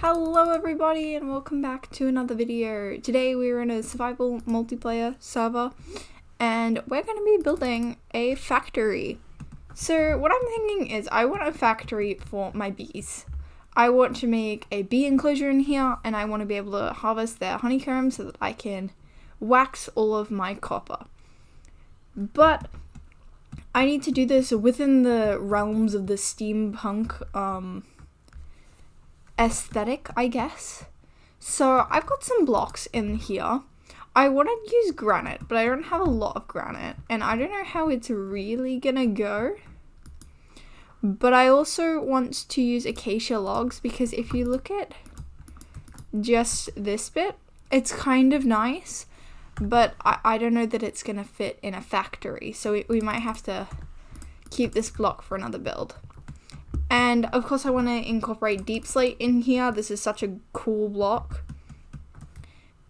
Hello everybody and welcome back to another video. Today we're in a survival multiplayer server and we're going to be building a factory. So what I'm thinking is I want a factory for my bees. I want to make a bee enclosure in here and I want to be able to harvest their honeycomb so that I can wax all of my copper. But I need to do this within the realms of the steampunk aesthetic, I guess. So I've got some blocks in here. I want to use granite, but I don't have a lot of granite, and I don't know how it's really gonna go. But I also want to use acacia logs because if you look at just this bit, it's kind of nice, but I don't know that it's gonna fit in a factory, so we might have to keep this block for another build. And of course I want to incorporate deep slate in here. This is such a cool block.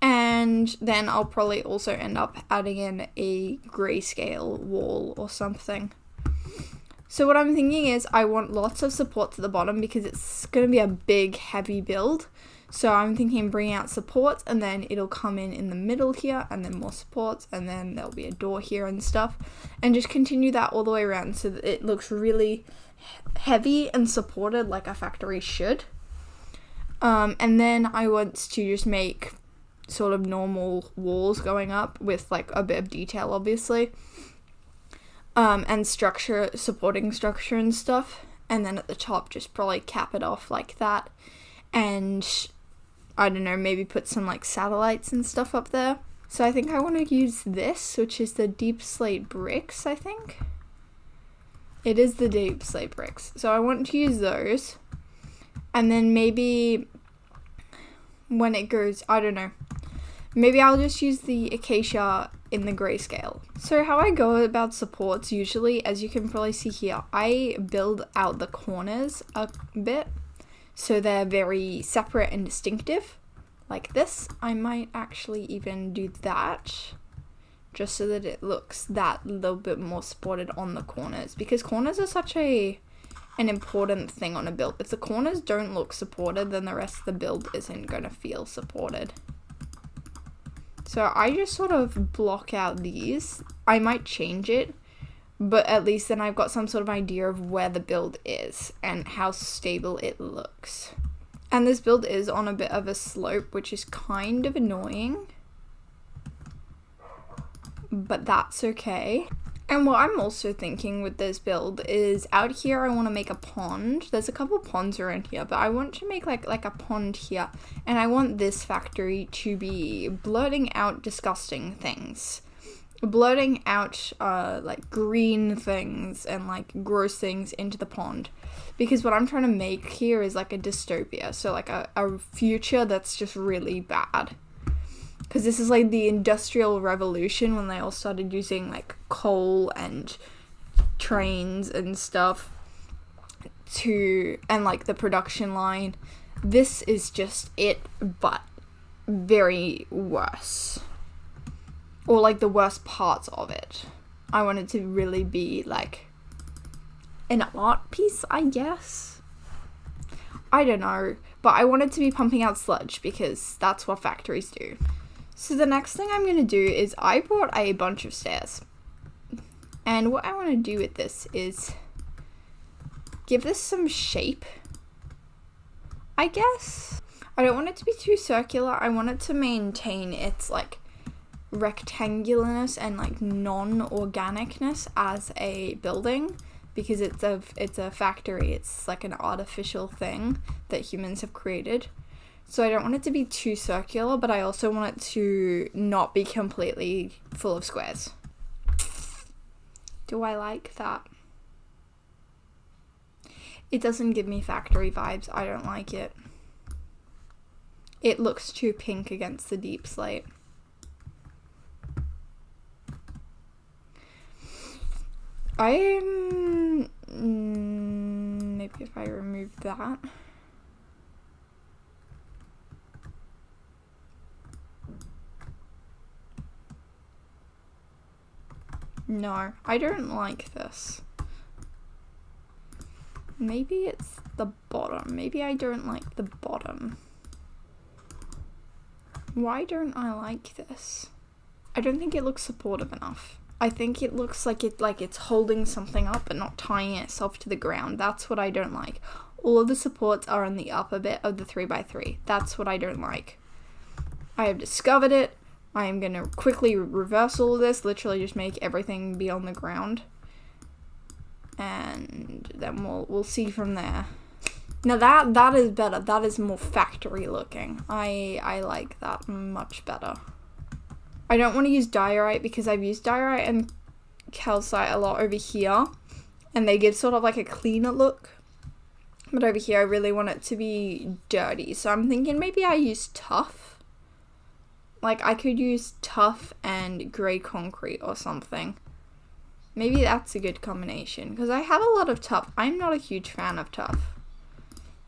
And then I'll probably also end up adding in a grayscale wall or something. So what I'm thinking is I want lots of supports at the bottom because it's going to be a big heavy build. So I'm thinking bringing out supports and then it'll come in the middle here and then more supports and then there'll be a door here and stuff. And just continue that all the way around so that it looks really heavy and supported like a factory should. And then I want to just make sort of normal walls going up with like a bit of detail obviously. And structure, supporting structure and stuff. And then at the top just probably cap it off like that. And I don't know, maybe put some like satellites and stuff up there. So I think I want to use this, which is the deep slate bricks, I think. It is the deep slate bricks. So I want to use those. And then maybe when it goes, I don't know. Maybe I'll just use the acacia in the grayscale. So how I go about supports usually, as you can probably see here, I build out the corners a bit. So they're very separate and distinctive. Like this. I might actually even do that. Just so that it looks that little bit more supported on the corners. Because corners are such an important thing on a build. If the corners don't look supported, then the rest of the build isn't going to feel supported. So I just sort of block out these. I might change it. But at least then I've got some sort of idea of where the build is. And how stable it looks. And this build is on a bit of a slope, which is kind of annoying. But that's okay. And what I'm also thinking with this build is out here I want to make a pond. There's a couple ponds around here, but I want to make like a pond here. And I want this factory to be blurting out disgusting things. Blurting out like green things and like gross things into the pond. Because what I'm trying to make here is like a dystopia. So like a future that's just really bad. Because this is like the Industrial Revolution when they all started using like coal and trains and stuff and like the production line. This is just it, but very worse. Or like the worst parts of it. I want it to really be like an art piece, I guess. I don't know, but I want it to be pumping out sludge because that's what factories do. So the next thing I'm going to do is I brought a bunch of stairs. And what I want to do with this is give this some shape, I guess. I don't want it to be too circular. I want it to maintain its like rectangularness and like non-organicness as a building because it's a factory. It's like an artificial thing that humans have created. So I don't want it to be too circular, but I also want it to not be completely full of squares. Do I like that? It doesn't give me factory vibes. I don't like it. It looks too pink against the deep slate. Maybe if I remove that. No, I don't like this. Maybe it's the bottom. Maybe I don't like the bottom. Why don't I like this? I don't think it looks supportive enough. I think it looks like it's holding something up and not tying itself to the ground. That's what I don't like. All of the supports are on the upper bit of the 3x3. That's what I don't like. I have discovered it. I am going to quickly reverse all of this. Literally just make everything be on the ground. And then we'll see from there. Now that is better. That is more factory looking. I like that much better. I don't want to use diorite because I've used diorite and calcite a lot over here, and they give sort of like a cleaner look. But over here I really want it to be dirty, so I'm thinking maybe I use tuff. Like I could use tuff and grey concrete or something. Maybe that's a good combination because I have a lot of tuff. I'm not a huge fan of tuff,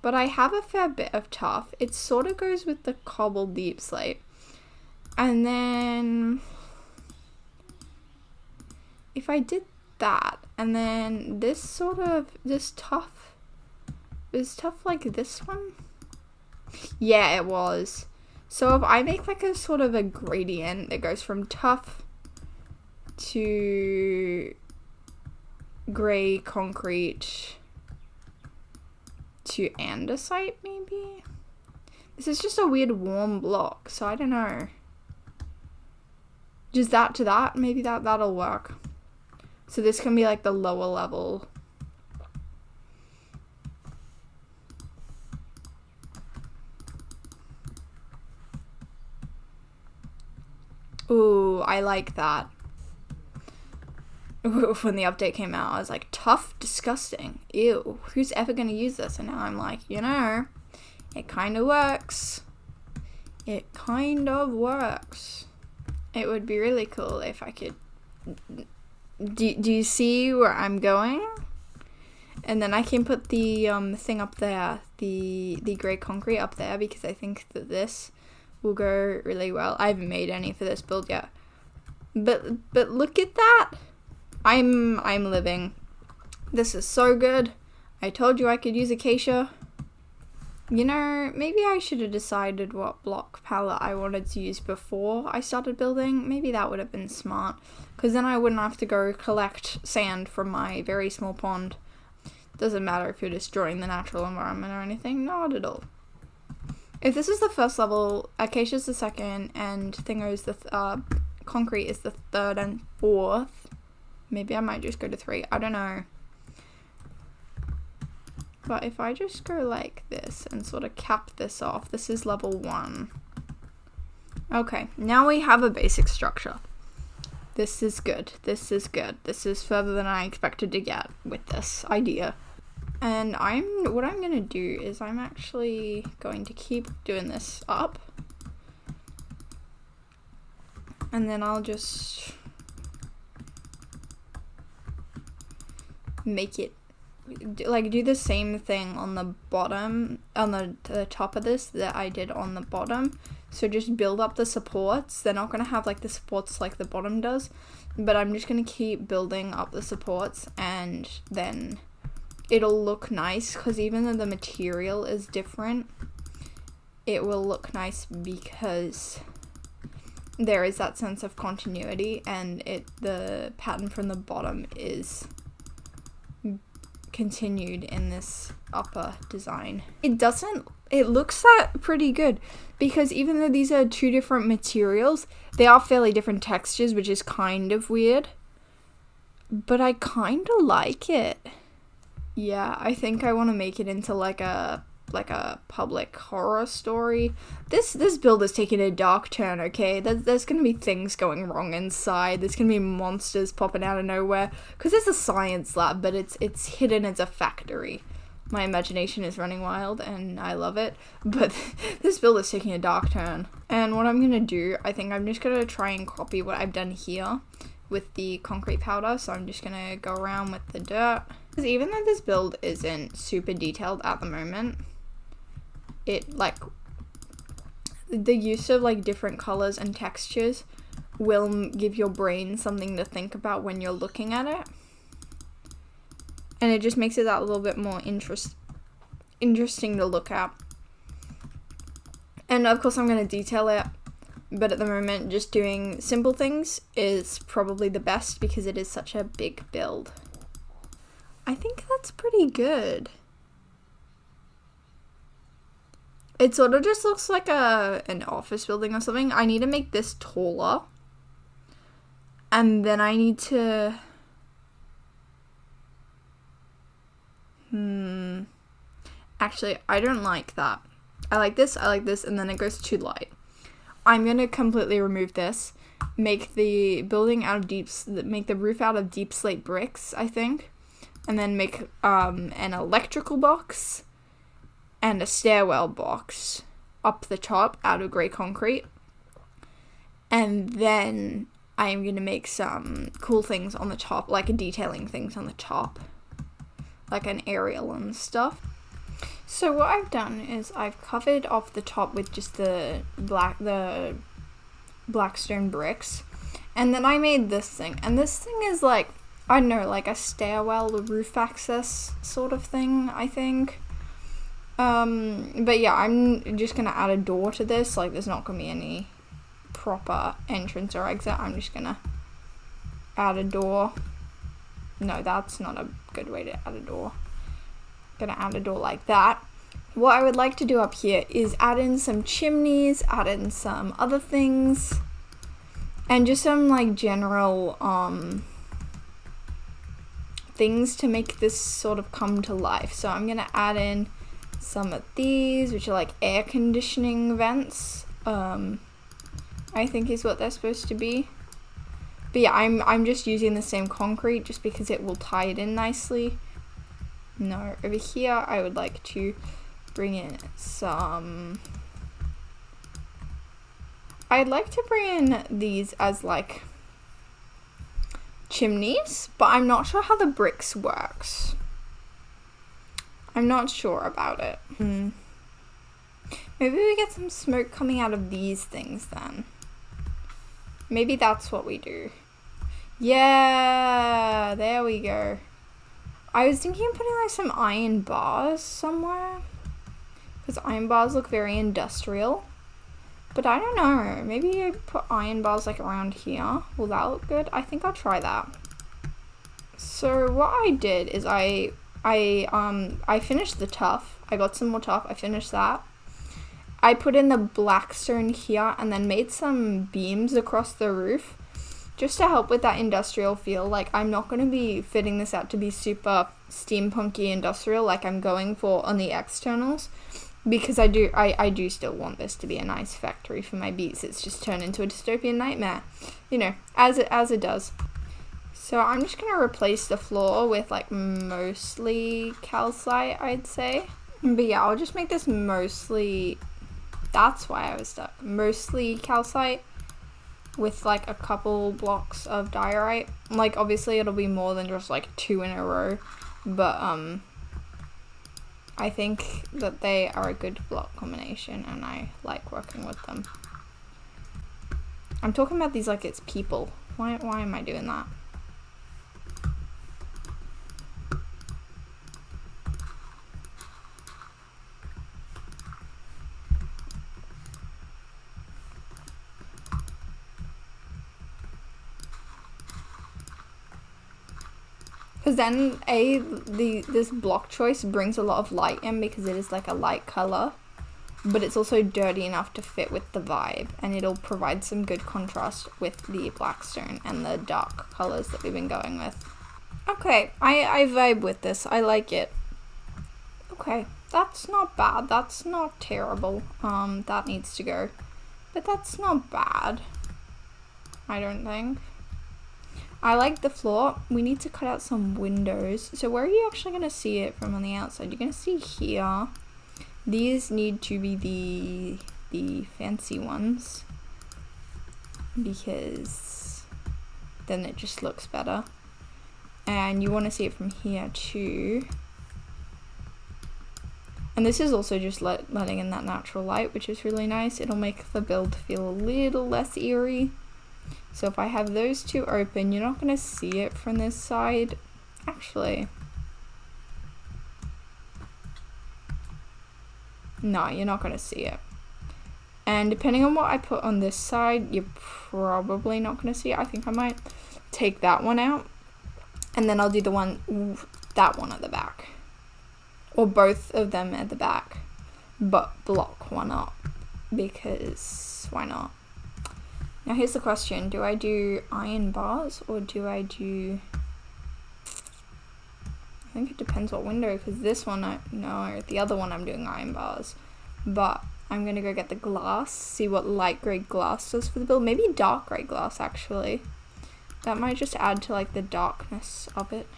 but I have a fair bit of tuff. It sort of goes with the cobbled deep slate. And then if I did that, and then this tuff, is tuff like this one? Yeah, it was. So if I make like a sort of a gradient that goes from tuff to grey concrete to andesite, maybe? This is just a weird warm block, so I don't know. Just that to that, maybe that'll work. So this can be like the lower level. Ooh, I like that. When the update came out, I was like, tough, disgusting, ew, who's ever gonna use this? And now I'm like, you know, it kind of works. It kind of works. It would be really cool if I could. Do you see where I'm going? And then I can put the thing up there, the grey concrete up there, because I think that this will go really well. I haven't made any for this build yet, but look at that. I'm living. This is so good. I told you I could use acacia. You know, maybe I should have decided what block palette I wanted to use before I started building. Maybe that would have been smart, because then I wouldn't have to go collect sand from my very small pond. Doesn't matter if you're destroying the natural environment or anything, not at all. If this is the first level, acacia's the second, and thingo's the concrete is the third and fourth. Maybe I might just go to 3. I don't know. But if I just go like this and sort of cap this off, this is level 1. Okay, now we have a basic structure. This is good. This is good. This is further than I expected to get with this idea. And what I'm going to do is I'm actually going to keep doing this up. And then I'll just make it do the same thing on the bottom, on the top of this that I did on the bottom. So just build up the supports. They're not going to have like the supports like the bottom does, but I'm just going to keep building up the supports, and then it'll look nice, because even though the material is different, it will look nice because there is that sense of continuity, and the pattern from the bottom is continued in this upper design. It looks that pretty good, because even though these are 2 different materials, they are fairly different textures, which is kind of weird, but I kind of like it. Yeah, I think I want to make it into like a public horror story. This build is taking a dark turn, okay? There's gonna be things going wrong inside. There's gonna be monsters popping out of nowhere, because it's a science lab, but it's hidden as a factory. My imagination is running wild, and I love it, but this build is taking a dark turn. And what I'm gonna do, I think I'm just gonna try and copy what I've done here with the concrete powder. So I'm just gonna go around with the dirt, because even though this build isn't super detailed at the moment, it like the use of like different colors and textures will give your brain something to think about when you're looking at it. And it just makes it that little bit more interesting to look at. And of course I'm going to detail it, but at the moment just doing simple things is probably the best because it is such a big build. I think that's pretty good. It sort of just looks like an office building or something. I need to make this taller. And then I need to... Actually, I don't like that. I like this, and then it goes too light. I'm going to completely remove this. Make the building out of make the roof out of deep slate bricks, I think. And then make an electrical box and a stairwell box up the top out of grey concrete. And then I am going to make some cool things on the top, like detailing things on the top, like an aerial and stuff. So what I've done is I've covered off the top with just the blackstone bricks, and then I made this thing, and this thing is like, I don't know, like a stairwell roof access sort of thing, I think. But yeah, I'm just gonna add a door to this. Like, there's not gonna be any proper entrance or exit. I'm just gonna add a door. No, that's not a good way to add a door. Gonna add a door like that. What I would like to do up here is add in some chimneys, add in some other things, and just some like general things to make this sort of come to life. So I'm gonna add in some of these, which are like air conditioning vents. I think is what they're supposed to be. But yeah, I'm just using the same concrete just because it will tie it in nicely. No, over here I would like to bring in some... I'd like to bring in these as like chimneys, but I'm not sure how the bricks works. I'm not sure about it. Maybe we get some smoke coming out of these things then. Maybe that's what we do. Yeah, there we go. I was thinking of putting like some iron bars somewhere, because iron bars look very industrial. But I don't know, maybe I put iron bars like around here. Will that look good? I think I'll try that. So what I did is I finished the tuff. I got some more tuff. I finished that. I put in the blackstone here and then made some beams across the roof just to help with that industrial feel. Like, I'm not going to be fitting this out to be super steampunky industrial like I'm going for on the externals, because I do still want this to be a nice factory for my beats. It's just turned into a dystopian nightmare, you know, as it does. So I'm just going to replace the floor with like mostly calcite, I'd say. But yeah, I'll just make this mostly... That's why I was stuck. Mostly calcite with like a couple blocks of diorite. Like, obviously it'll be more than just like 2 in a row, but I think that they are a good block combination and I like working with them. I'm talking about these like it's people. Why am I doing that? Because then this block choice brings a lot of light in because it is like a light color, but it's also dirty enough to fit with the vibe, and it'll provide some good contrast with the blackstone and the dark colors that we've been going with. Okay, I vibe with this. I like it. Okay, that's not bad. That's not terrible. That needs to go, but that's not bad, I don't think. I like the floor. We need to cut out some windows. So where are you actually going to see it from on the outside? You're going to see here. These need to be the fancy ones, because then it just looks better. And you want to see it from here too. And this is also just letting in that natural light, which is really nice. It'll make the build feel a little less eerie. So if I have those two open, you're not going to see it from this side. Actually, No, you're not going to see it. And depending on what I put on this side, you're probably not going to see it. I think I might take that one out. And then I'll do that one at the back. Or both of them at the back. But block one up. Because why not? Now here's the question. Do I do iron bars or do I do... I think it depends what window, because this one, no, the other one I'm doing iron bars. But I'm going to go get the glass, see what light grey glass does for the build. Maybe dark grey glass, actually. That might just add to, like, the darkness of it.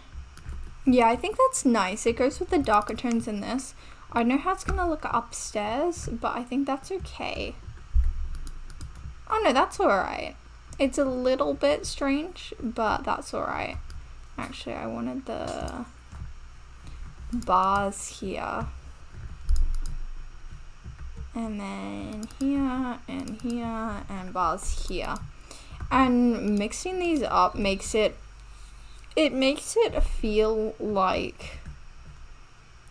Yeah, I think that's nice. It goes with the darker tones in this. I don't know how it's going to look upstairs, but I think that's okay. Oh, no, that's alright. It's a little bit strange, but that's alright. Actually, I wanted the bars here. And then here, and bars here. And mixing these up makes it feel like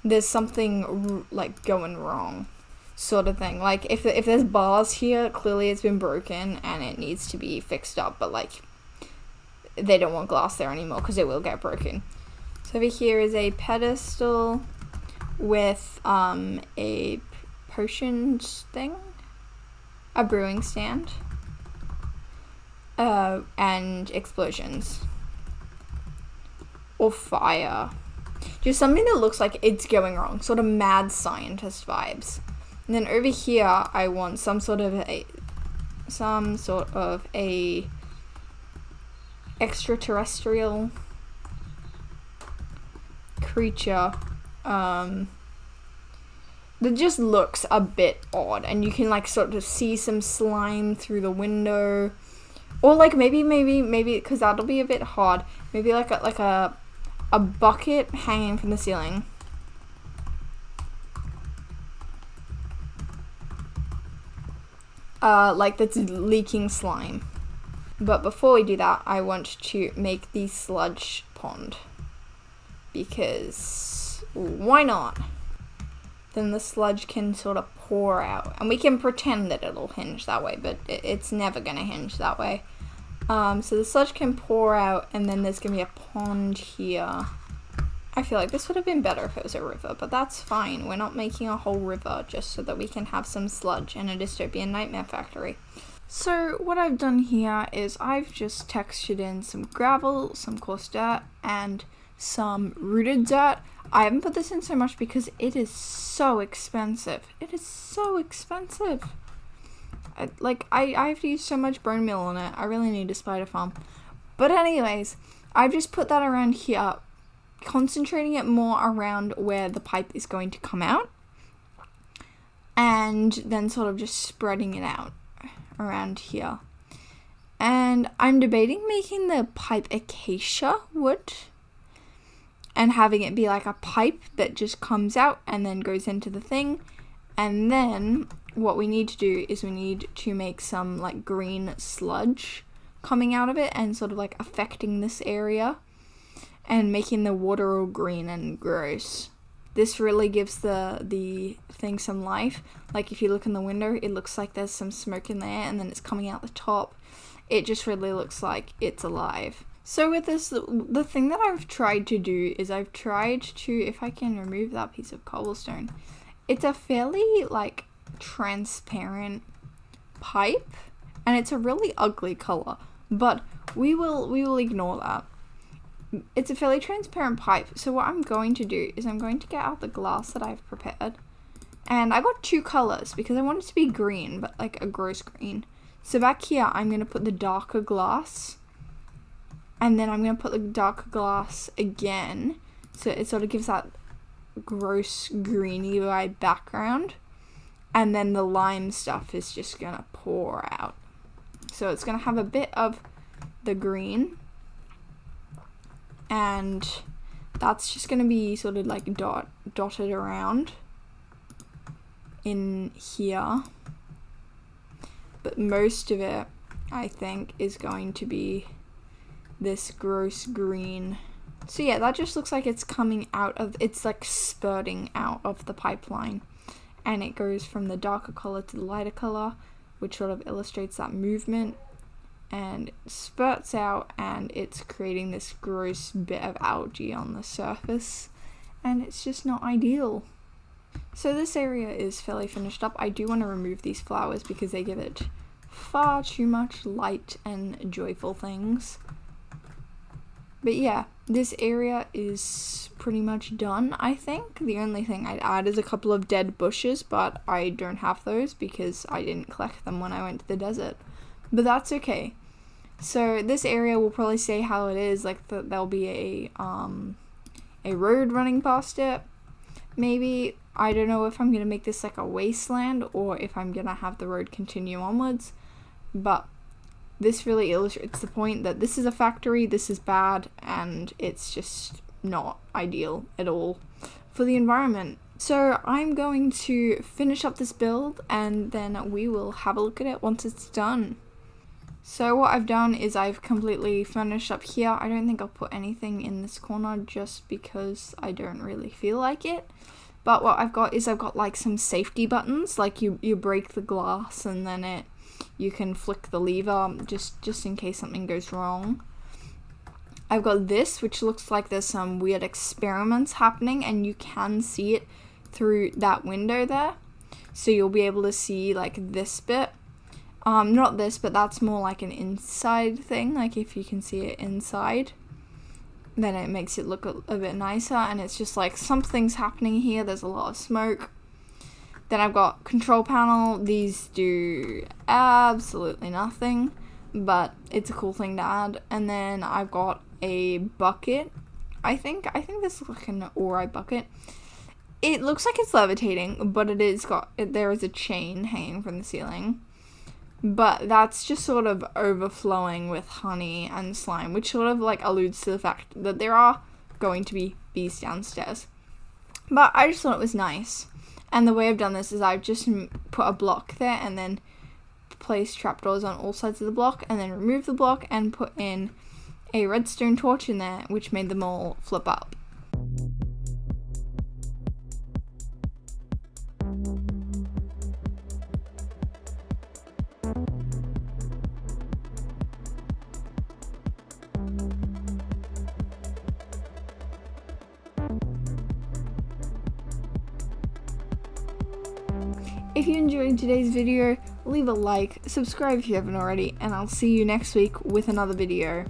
there's something like going wrong, sort of thing. Like if there's bars here, clearly it's been broken and it needs to be fixed up, but like they don't want glass there anymore because it will get broken. So over here is a pedestal with a potions thing, a brewing stand, and explosions or fire. Just something that looks like it's going wrong, sort of mad scientist vibes. And then over here, I want some sort of a extraterrestrial creature that just looks a bit odd, and you can like sort of see some slime through the window, or like maybe because that'll be a bit hard. Maybe like a bucket hanging from the ceiling. Like that's leaking slime. But before we do that, I want to make the sludge pond. Because why not? Then the sludge can sort of pour out. And we can pretend that it'll hinge that way, but it's never going to hinge that way. So the sludge can pour out, and then there's going to be a pond here. I feel like this would have been better if it was a river, but that's fine. We're not making a whole river just so that we can have some sludge in a dystopian nightmare factory. So what I've done here is I've just textured in some gravel, some coarse dirt, and some rooted dirt. I haven't put this in so much because it is so expensive. It is so expensive. I have to use so much bone meal on it. I really need a spider farm. But anyways, I've just put that around here, concentrating it more around where the pipe is going to come out, and then sort of just spreading it out around here. And I'm debating making the pipe acacia wood and having it be like a pipe that just comes out and then goes into the thing. And then what we need to do is we need to make some like green sludge coming out of it and sort of like affecting this area and making the water all green and gross. This really gives the thing some life. Like if you look in the window, it looks like there's some smoke in there and then it's coming out the top. It just really looks like it's alive. So with this, the thing that I've tried to do is I've tried to, if I can remove that piece of cobblestone, it's a fairly like transparent pipe and it's a really ugly color, but we will ignore that. It's a fairly transparent pipe, so what I'm going to do is I'm going to get out the glass that I've prepared, and I got two colors because I want it to be green, but like a gross green. So back here I'm going to put the darker glass, and then I'm going to put the darker glass again, so it sort of gives that gross greeny vibe background, and then the lime stuff is just going to pour out. So it's going to have a bit of the green, and that's just going to be sort of like dotted around in here. But most of it, I think, is going to be this gross green. So yeah, that just looks like it's coming out of, it's like spurting out of the pipeline. and it goes from the darker color to the lighter color, which sort of illustrates that movement, and spurts out, and it's creating this gross bit of algae on the surface, and it's just not ideal. So this area is fairly finished up. I do want to remove these flowers because they give it far too much light and joyful things. But yeah, this area is pretty much done, I think. The only thing I'd add is a couple of dead bushes, but I don't have those because I didn't collect them when I went to the desert. But that's okay. So this area will probably stay how it is, like there'll be a road running past it. Maybe, I don't know if I'm going to make this like a wasteland or if I'm going to have the road continue onwards, but this really illustrates the point that this is a factory, this is bad, and it's just not ideal at all for the environment. So I'm going to finish up this build and then we will have a look at it once it's done. So what I've done is I've completely furnished up here. I don't think I'll put anything in this corner just because I don't really feel like it. But what I've got is I've got like some safety buttons, like you break the glass and then you can flick the lever just in case something goes wrong. I've got this, which looks like there's some weird experiments happening and you can see it through that window there. So you'll be able to see like this bit. Not this, but that's more like an inside thing, like if you can see it inside, then it makes it look a bit nicer, and it's just like something's happening here, there's a lot of smoke. Then I've got control panel, these do absolutely nothing, but it's a cool thing to add. And then I've got a bucket, I think this is like an alright bucket. It looks like it's levitating, but there is a chain hanging from the ceiling. But that's just sort of overflowing with honey and slime, which sort of like alludes to the fact that there are going to be bees downstairs. But I just thought it was nice. And the way I've done this is I've just put a block there and then placed trapdoors on all sides of the block and then removed the block and put in a redstone torch in there, which made them all flip up. If you enjoyed today's video, leave a like, subscribe if you haven't already, and I'll see you next week with another video.